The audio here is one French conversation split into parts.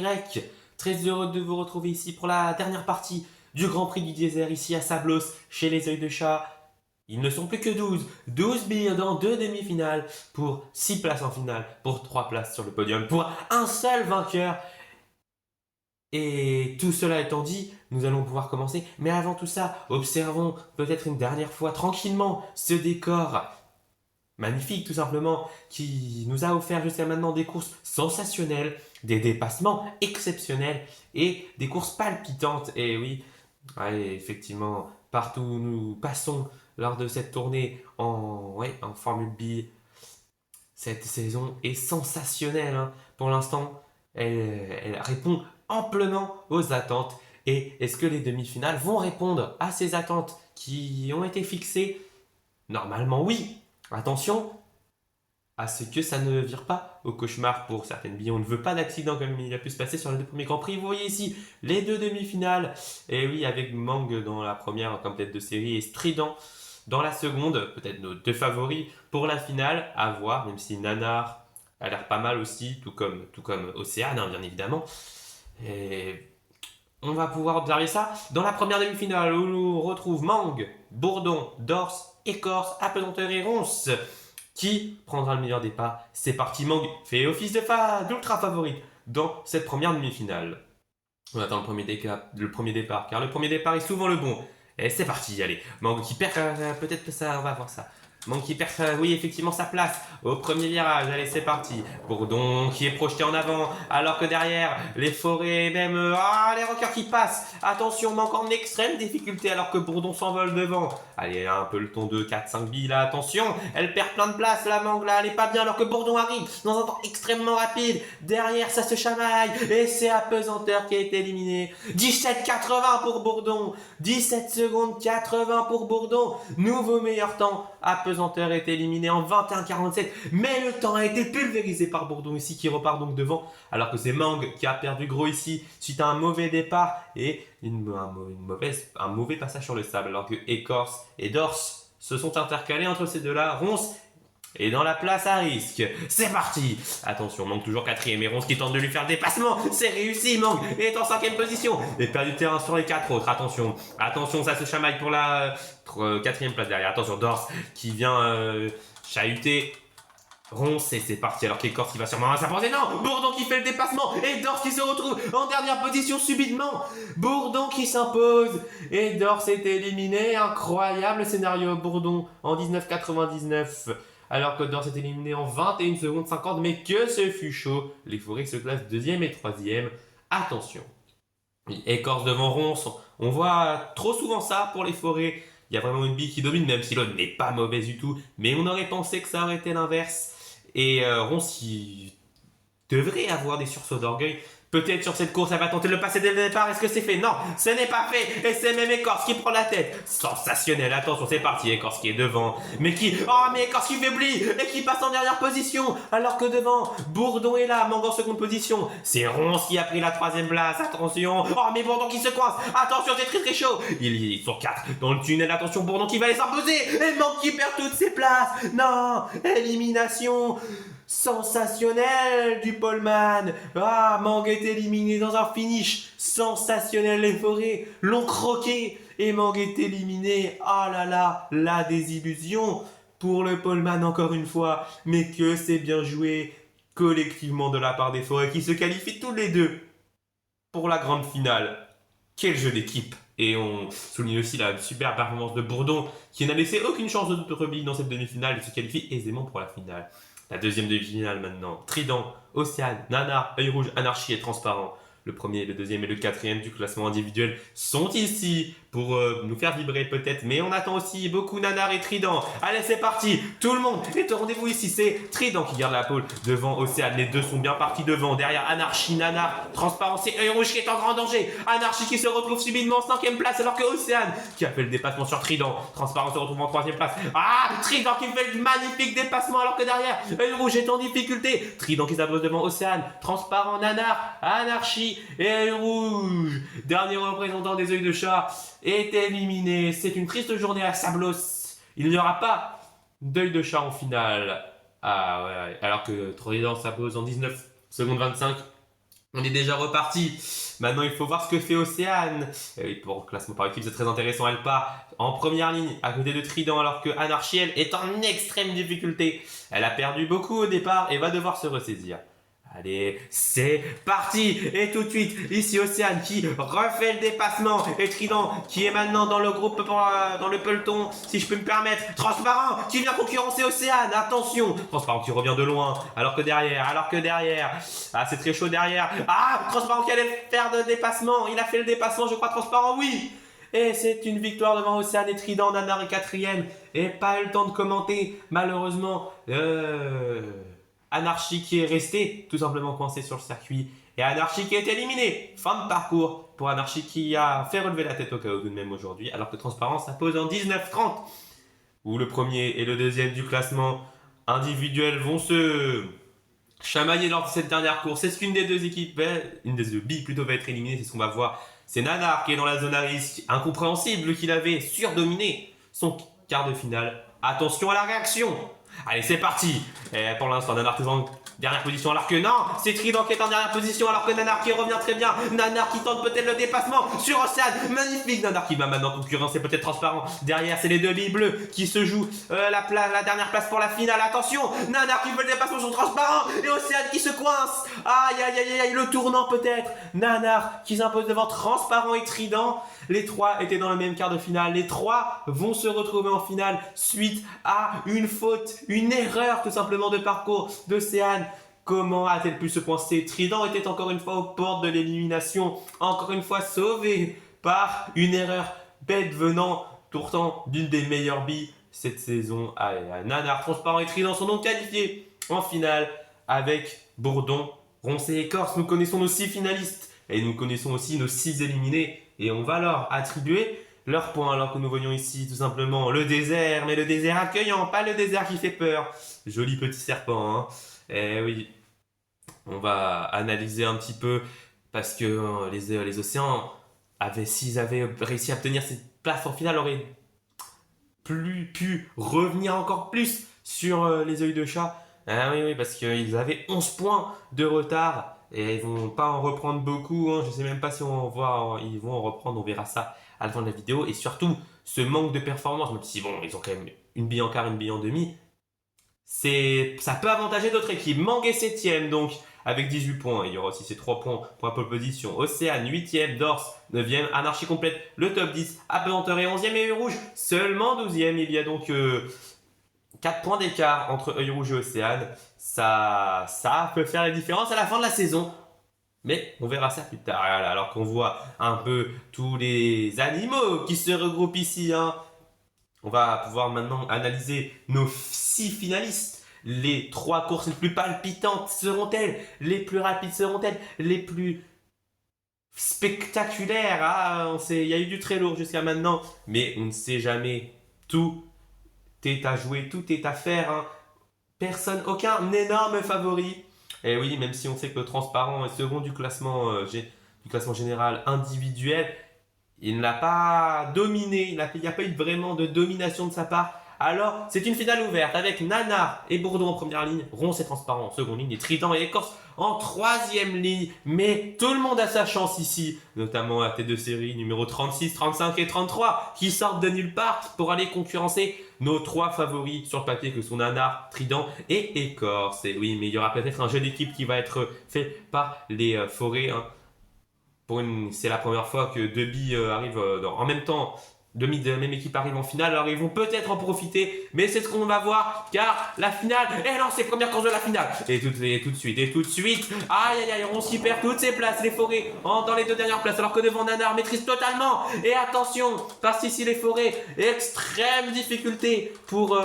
Y. Très heureux de vous retrouver ici pour la dernière partie du Grand Prix du désert ici à Sablos, chez les Œils de Chat. Ils ne sont plus que 12. 12 billes dans 2 demi-finales pour 6 places en finale, pour 3 places sur le podium, pour un seul vainqueur. Et tout cela étant dit, nous allons pouvoir commencer. Mais avant tout ça, observons peut-être une dernière fois tranquillement ce décor magnifique tout simplement, qui nous a offert jusqu'à maintenant des courses sensationnelles, des dépassements exceptionnels et des courses palpitantes. Et oui, ouais, effectivement, partout où nous passons lors de cette tournée en Formule B, cette saison est sensationnelle, hein. Pour l'instant, elle répond amplement aux attentes. Et est-ce que les demi-finales vont répondre à ces attentes qui ont été fixées? Normalement, oui. Attention à ce que ça ne vire pas au cauchemar pour certaines billes. On ne veut pas d'accident comme il a pu se passer sur les 2 premiers Grands Prix. Vous voyez ici les 2 demi-finales. Et oui, avec Mang dans la première comme tête de série et Strident dans la seconde. Peut-être nos 2 favoris pour la finale. À voir, même si Nanar a l'air pas mal aussi, tout comme Océane, hein, bien évidemment. Et on va pouvoir observer ça dans la première demi-finale où l'on retrouve Mang, Bourdon, Dors, Écorce, Apesanteur et Ronce. Qui prendra le meilleur départ? C'est parti, Mang fait office d'ultra favorite dans cette première demi-finale. On attend le premier départ, car le premier départ est souvent le bon. Et c'est parti, allez. Mang qui perd, peut-être que ça, on va voir ça. Mang qui perd, oui, effectivement, sa place au premier virage. Allez, c'est parti. Bourdon qui est projeté en avant, alors que derrière, les forêts, même, les rockers qui passent. Attention, Mang en extrême difficulté, alors que Bourdon s'envole devant. Allez, un peu le ton de 4-5 billes, là, attention. Elle perd plein de place, la Mang, là, elle est pas bien, alors que Bourdon arrive dans un temps extrêmement rapide. Derrière, ça se chamaille, et c'est Apesanteur qui a été éliminé. 17,80 pour Bourdon. 17 secondes 80 pour Bourdon. Nouveau meilleur temps. Apesanteur est éliminé en 21,47. Mais le temps a été pulvérisé par Bourdon ici qui repart donc devant. Alors que c'est Mang qui a perdu gros ici suite à un mauvais départ et un mauvais passage sur le sable. Alors que Écorce et Dors se sont intercalés entre ces deux-là. Ronce et dans la place à risque. C'est parti. Attention, Mang toujours 4ème et Ronce qui tente de lui faire le dépassement. C'est réussi, Mang est en 5ème position. Et perd du terrain sur les 4 autres. Attention, ça se chamaille pour la 4ème place derrière. Attention, Dors qui vient chahuter Ronce et c'est parti alors qu'Écorce qui va sûrement s'imposer. Non, Bourdon qui fait le dépassement et Dors qui se retrouve en dernière position subitement. Bourdon qui s'impose et Dors est éliminé. Incroyable scénario. Bourdon en 19,99. Alors que Dors est éliminé en 21 secondes 50, mais que ce fut chaud. Les forêts se classent 2ème et 3ème. Attention. Écorce devant Ronce, on voit trop souvent ça pour les forêts. Il y a vraiment une bille qui domine, même si l'autre n'est pas mauvaise du tout. Mais on aurait pensé que ça aurait été l'inverse. Et Ronce, il devrait avoir des sursauts d'orgueil. Peut-être sur cette course, elle va tenter de le passer dès le départ. Est-ce que c'est fait? Non, ce n'est pas fait. Et c'est même Écorce qui prend la tête. Sensationnel. Attention, c'est parti. Écorce qui est devant. Mais Écorce qui faiblit et qui passe en dernière position. Alors que devant, Bourdon est là, Mang en seconde position. C'est Ronce qui a pris la 3ème place. Attention. Mais Bourdon qui se coince. Attention, c'est très très chaud. Ils sont 4 dans le tunnel. Attention, Bourdon qui va les imposer. Et Mang qui perd toutes ses places. Non, élimination sensationnel du poleman. Mang est éliminé dans un finish sensationnel. Les forêts l'ont croqué et Mang est éliminé. Ah là là, la désillusion pour le poleman encore une fois. Mais que c'est bien joué collectivement de la part des forêts qui se qualifient tous les deux pour la grande finale. Quel jeu d'équipe! Et on souligne aussi la super performance de Bourdon qui n'a laissé aucune chance de rebille dans cette demi-finale et se qualifie aisément pour la finale. La deuxième demi-finale maintenant. Trident, Océane, Nanar, Œil Rouge, Anarchie et Transparent. Le premier, le deuxième et le 4ème du classement individuel sont ici pour nous faire vibrer peut-être. Mais on attend aussi beaucoup Nanar et Trident. Allez, c'est parti. Tout le monde est au rendez-vous ici. C'est Trident qui garde la pole devant Océane. Les deux sont bien partis devant. Derrière Anarchie, Nanar, Transparent, c'est Œil Rouge qui est en grand danger. Anarchie qui se retrouve subitement en 5ème place alors que Océane qui a fait le dépassement sur Trident. Transparent se retrouve en 3ème place. Trident qui fait le magnifique dépassement alors que derrière Œil Rouge est en difficulté. Trident qui s'impose devant Océane. Transparent, Nanar, Anarchie et Œil Rouge, dernier représentant des Œils de Chat, est éliminé. C'est une triste journée à Sablos. Il n'y aura pas d'Œil de Chat en finale. Alors que Trident s'impose en 19 secondes 25. On est déjà reparti. Maintenant, il faut voir ce que fait Océane. Et oui, pour le classement par équipe, c'est très intéressant. Elle part en première ligne à côté de Trident alors que Anarchy, elle, est en extrême difficulté. Elle a perdu beaucoup au départ et va devoir se ressaisir. Allez, c'est parti. Et tout de suite, ici Océane qui refait le dépassement. Et Trident qui est maintenant dans le groupe, dans le peloton, si je peux me permettre. Transparent qui vient concurrencer Océane. Attention, Transparent qui revient de loin. Alors que derrière. Ah, c'est très chaud derrière. Ah, Transparent qui allait faire de dépassement. Il a fait le dépassement, je crois, Transparent, oui. Et c'est une victoire devant Océane et Trident. Nanar est quatrième. Et pas eu le temps de commenter, malheureusement. Anarchy qui est resté tout simplement coincé sur le circuit et Anarchy qui est éliminé. Fin de parcours pour Anarchy qui a fait relever la tête au chaos tout de même aujourd'hui, alors que Transparence s'impose en 19-30 où le premier et le deuxième du classement individuel vont se chamailler lors de cette dernière course. Est-ce qu'une des deux équipes, une des deux billes plutôt, va être éliminée? C'est ce qu'on va voir. C'est Nanar qui est dans la zone à risque, incompréhensible qu'il avait surdominé son quart de finale. Attention à la réaction. Allez, c'est parti. Et pour l'instant, Nanar toujours en dernière position alors que non, c'est Trident qui est en dernière position alors que Nanar qui revient très bien. Nanar qui tente peut-être le dépassement sur Océane. Magnifique. Nanar qui va maintenant concurrencer peut-être Transparent. Derrière, c'est les deux billes bleues qui se jouent la dernière place pour la finale. Attention, Nanar qui fait le dépassement sur Transparent et Océane qui se coince. Aïe, aïe, aïe, aïe, le tournant peut-être. Nanar qui s'impose devant Transparent et Trident. Les trois étaient dans le même quart de finale. Les trois vont se retrouver en finale suite à une faute, une erreur tout simplement de parcours d'Océane. Comment a-t-elle pu se coincer? Trident était encore une fois aux portes de l'élimination. Encore une fois sauvé par une erreur bête venant pourtant d'une des meilleures billes cette saison. Nanar, Transparent et Trident sont donc qualifiés en finale avec Bourdon, Ronce et Écorce. Nous connaissons nos 6 finalistes et nous connaissons aussi nos 6 éliminés. Et on va leur attribuer leurs points alors que nous voyons ici tout simplement le désert, mais le désert accueillant, pas le désert qui fait peur. Joli petit serpent, hein. Eh oui, on va analyser un petit peu parce que les océans, s'ils avaient réussi à obtenir cette place en finale, auraient pu revenir encore plus sur les œils de chat. Ah oui, parce qu'ils avaient 11 points de retard. Et ils vont pas en reprendre beaucoup, hein. Je sais même pas si ils vont en reprendre, on verra ça à la fin de la vidéo. Et surtout, ce manque de performance, même si bon, ils ont quand même une bille en quart, une bille en demi, ça peut avantager d'autres équipes. Mangue est 7ème donc avec 18 points. Il y aura aussi ces 3 points pour la pole position. Océane 8ème, Dorse 9ème, Anarchy complète le top 10. Apesanteur est 11ème et Œil Rouge seulement 12ème. Il y a donc 4 points d'écart entre Œil Rouge et Océane. Ça peut faire la différence à la fin de la saison. Mais on verra ça plus tard. Alors qu'on voit un peu tous les animaux qui se regroupent ici, hein. On va pouvoir maintenant analyser nos 6 finalistes. Les 3 courses les plus palpitantes seront-elles? Les plus rapides seront-elles? Les plus spectaculaires? Il y a eu du très lourd jusqu'à maintenant. Mais on ne sait jamais. Tout est à jouer, tout est à faire, hein. Aucun énorme favori. Et oui, même si on sait que le Transparent est second du classement général individuel, il n'a pas dominé, il n'y a pas eu vraiment de domination de sa part. Alors, c'est une finale ouverte avec Nanar et Bourdon en première ligne, Ronce et Transparent en seconde ligne, et Trident et Écorce en troisième ligne. Mais tout le monde a sa chance ici, notamment la tête de série numéro 36, 35 et 33 qui sortent de nulle part pour aller concurrencer nos 3 favoris sur le papier que sont Nanar, Trident et Écorce. Et oui, mais il y aura peut-être un jeu d'équipe qui va être fait par les forêts, hein. C'est la première fois que 2 billes arrivent en même temps. 2 billes de la même équipe arrivent en finale, alors ils vont peut-être en profiter, mais c'est ce qu'on va voir, car la finale est lancée, première course de la finale. Et tout de suite, aïe aïe aïe, on s'y perd toutes ces places, les forêts dans les 2 dernières places, alors que devant Nanar maîtrise totalement. Et attention, parce qu'ici les forêts, extrême difficulté pour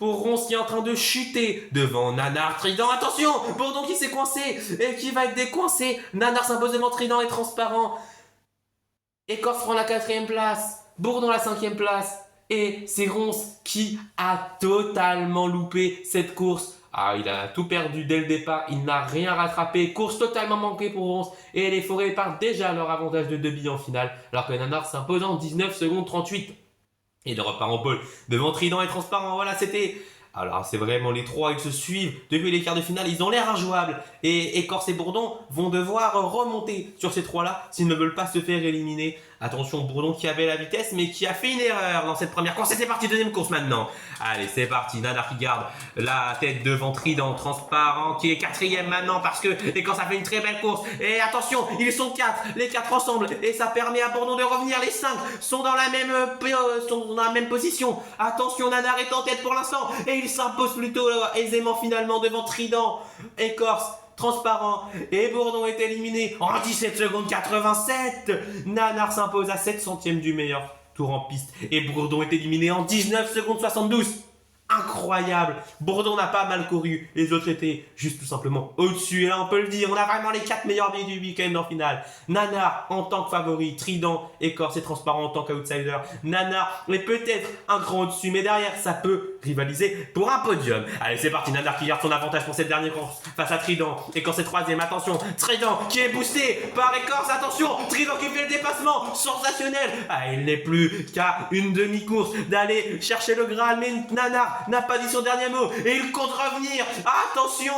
Ronce qui est en train de chuter devant Nanar, Trident. Attention, Bourdon qui s'est coincé et qui va être décoincé. Nanar s'impose devant Trident et Transparent. Écorce prend la 4ème place, Bourdon la 5ème place. Et c'est Ronce qui a totalement loupé cette course. Il a tout perdu dès le départ, il n'a rien rattrapé. Course totalement manquée pour Ronce. Et les forêts partent déjà à leur avantage de 2 billes en finale. Alors que Nanar s'impose en 19 secondes 38. Et il repart en pole devant Trident et Transparent. Voilà, c'était Alors c'est vraiment les trois, ils se suivent depuis les quarts de finale, ils ont l'air injouables. Et Écorce et Bourdon vont devoir remonter sur ces trois-là s'ils ne veulent pas se faire éliminer. Attention, Bourdon qui avait la vitesse mais qui a fait une erreur dans cette première course. Et c'est parti, deuxième course maintenant. Allez, c'est parti, Nanar qui garde la tête devant Trident, Transparent qui est quatrième maintenant parce que Écorce a fait une très belle course. Et attention, ils sont quatre, les quatre ensemble. Et ça permet à Bourdon de revenir, les cinq sont dans la même position. Attention, Nanar est en tête pour l'instant et il s'impose plutôt aisément finalement devant Trident, Écorce, Transparent et Bourdon est éliminé en 17 secondes 87. Nanar s'impose à 7 centièmes du meilleur tour en piste et Bourdon est éliminé en 19 secondes 72. Incroyable. Bourdon n'a pas mal couru, les autres étaient juste tout simplement au-dessus. Et là on peut le dire, on a vraiment les 4 meilleurs billets du week-end en finale. Nanar en tant que favori, Trident, Écorce et Transparent en tant qu'outsider. Nanar est peut-être un cran au-dessus, mais derrière ça peut rivaliser pour un podium. Allez c'est parti, Nanar qui garde son avantage pour cette dernière course face à Trident. Écorce est troisième, attention, Trident qui est boosté par Écorce, attention, Trident qui fait le dépassement, sensationnel. Ah, il n'est plus qu'à une demi-course d'aller chercher le Graal, mais Nanar n'a pas dit son dernier mot et il compte revenir. Attention,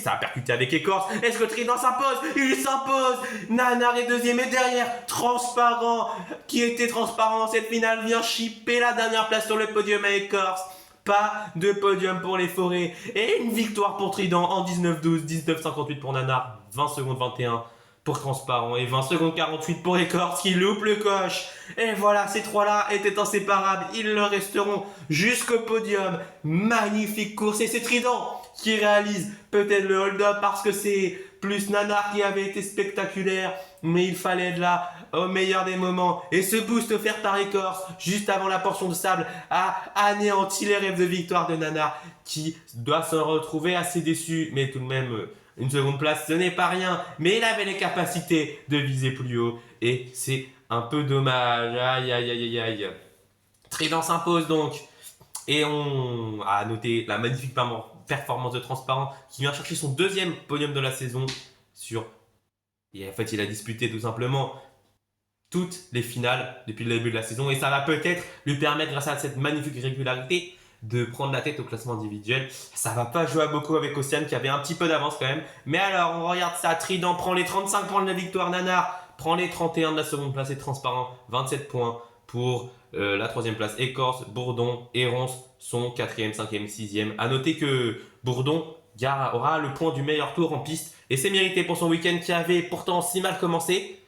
ça a percuté avec Écorce. Est-ce que Trident s'impose? Il s'impose. Nanar est deuxième et derrière Transparent, qui était transparent dans cette finale, vient chipper la dernière place sur le podium à Écorce. Pas de podium pour les Forêts et une victoire pour Trident en 19-12, 19-58 pour Nanar, 20 secondes 21 pour Transparent et 20 secondes 48 pour Écorce qui loupe le coche. Et voilà, ces trois-là étaient inséparables. Ils le resteront jusqu'au podium. Magnifique course. Et c'est Trident qui réalise peut-être le hold-up parce que c'est plus Nanar qui avait été spectaculaire. Mais il fallait de là au meilleur des moments. Et ce boost offert par Écorce juste avant la portion de sable a anéanti les rêves de victoire de Nanar qui doit se retrouver assez déçu. Mais tout de même... Une seconde place, ce n'est pas rien, mais il avait les capacités de viser plus haut et c'est un peu dommage. Aïe, aïe, aïe, aïe, aïe. Trident s'impose donc et on a noté la magnifique performance de Transparent qui vient chercher son deuxième podium de la saison et en fait, il a disputé tout simplement toutes les finales depuis le début de la saison et ça va peut-être lui permettre, grâce à cette magnifique régularité, de prendre la tête au classement individuel. Ça va pas jouer à beaucoup avec Océane qui avait un petit peu d'avance quand même. Mais alors, on regarde ça. Trident prend les 35 points de la victoire. Nanar prend les 31 de la seconde place et Transparent. 27 points pour la troisième place. Écorce, Bourdon et Ronce sont 4e, 5e, 6e. A noter que Bourdon aura le point du meilleur tour en piste. Et c'est mérité pour son week-end qui avait pourtant si mal commencé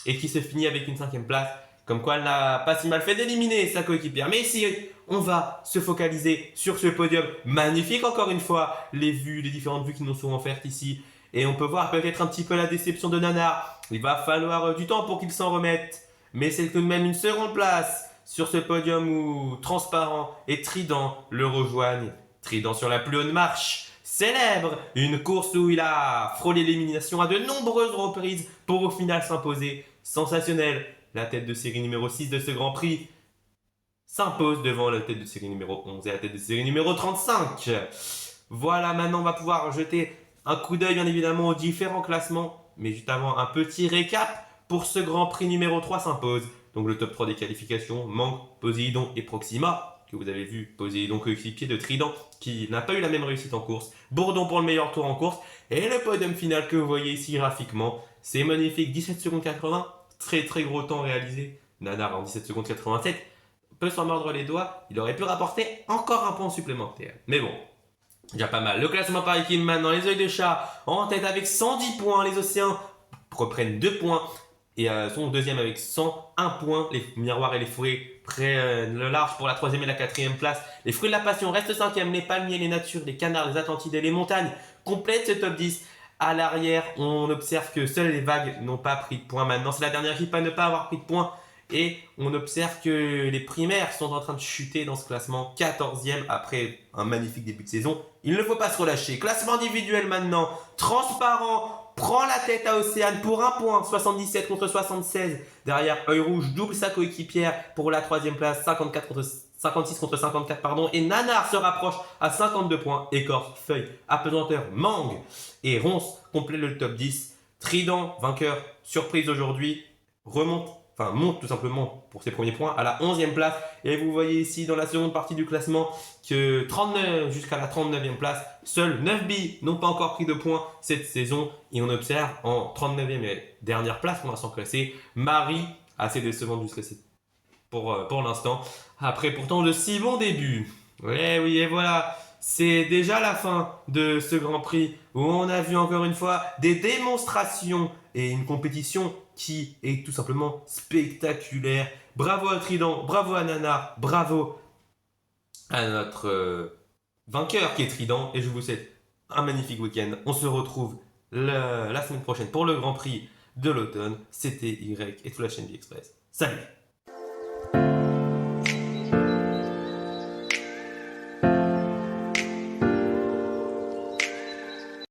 et qui se finit avec une 5e place. Comme quoi, elle n'a pas si mal fait d'éliminer sa coéquipière. Mais ici, on va se focaliser sur ce podium magnifique. Encore une fois, les différentes vues qui nous sont offertes ici. Et on peut voir peut-être un petit peu la déception de Nanar. Il va falloir du temps pour qu'il s'en remette. Mais c'est tout de même une seconde place sur ce podium où Transparent et Trident le rejoignent. Trident sur la plus haute marche célèbre une course où il a frôlé l'élimination à de nombreuses reprises pour au final s'imposer. Sensationnel. La tête de série numéro 6 de ce Grand Prix s'impose devant la tête de série numéro 11 et la tête de série numéro 35. Voilà, maintenant on va pouvoir jeter un coup d'œil bien évidemment aux différents classements. Mais juste avant, un petit récap pour ce Grand Prix numéro 3 s'impose. Donc le top 3 des qualifications, Manque, Poséidon et Proxima, que vous avez vu, Poséidon coéquipier de Trident, qui n'a pas eu la même réussite en course. Bourdon pour le meilleur tour en course. Et le podium final que vous voyez ici graphiquement, c'est magnifique, 17 secondes 80. Très très gros temps réalisé. Nanar en 17 secondes 87 peut s'en mordre les doigts. Il aurait pu rapporter encore un point supplémentaire. Mais bon, déjà pas mal. Le classement par équipe maintenant. Les Œils de Chat en tête avec 110 points. Les Océans reprennent 2 points et sont deuxième avec 101 points. Les Miroirs et les Forêts prennent le large pour la 3e et la 4e place. Les Fruits de la Passion restent 5e. Les Palmiers, les Natures, les Canards, les Atlantides et les Montagnes complètent ce top 10. À l'arrière, on observe que seules les Vagues n'ont pas pris de points maintenant. C'est la dernière équipe à ne pas avoir pris de points. Et on observe que les Primaires sont en train de chuter dans ce classement. 14e après un magnifique début de saison. Il ne faut pas se relâcher. Classement individuel maintenant. Transparent prend la tête à Océane pour 1 point. 77 contre 76. Derrière, Œil Rouge double sa coéquipière pour la 3e place. 56 contre 54, pardon. Et Nanar se rapproche à 52 points. Écorce, Feuille, Apesanteur, Mangue et Ronce complètent le top 10. Trident, vainqueur surprise aujourd'hui, remonte enfin monte tout simplement pour ses premiers points à la 11e place. Et vous voyez ici dans la seconde partie du classement que 39 jusqu'à la 39e place, seuls 9 billes n'ont pas encore pris de points cette saison. Et on observe en 39e et dernière place pour l'instant classée, Marie, assez décevante jusqu'à pour l'instant. Après pourtant de si bons débuts. Ouais, oui, et voilà. C'est déjà la fin de ce Grand Prix où on a vu encore une fois des démonstrations et une compétition qui est tout simplement spectaculaire. Bravo à Trident, bravo à Nana, bravo à notre vainqueur qui est Trident. Et je vous souhaite un magnifique week-end. On se retrouve la semaine prochaine pour le Grand Prix de l'automne. C'était Y et toute la chaîne B Express. Salut!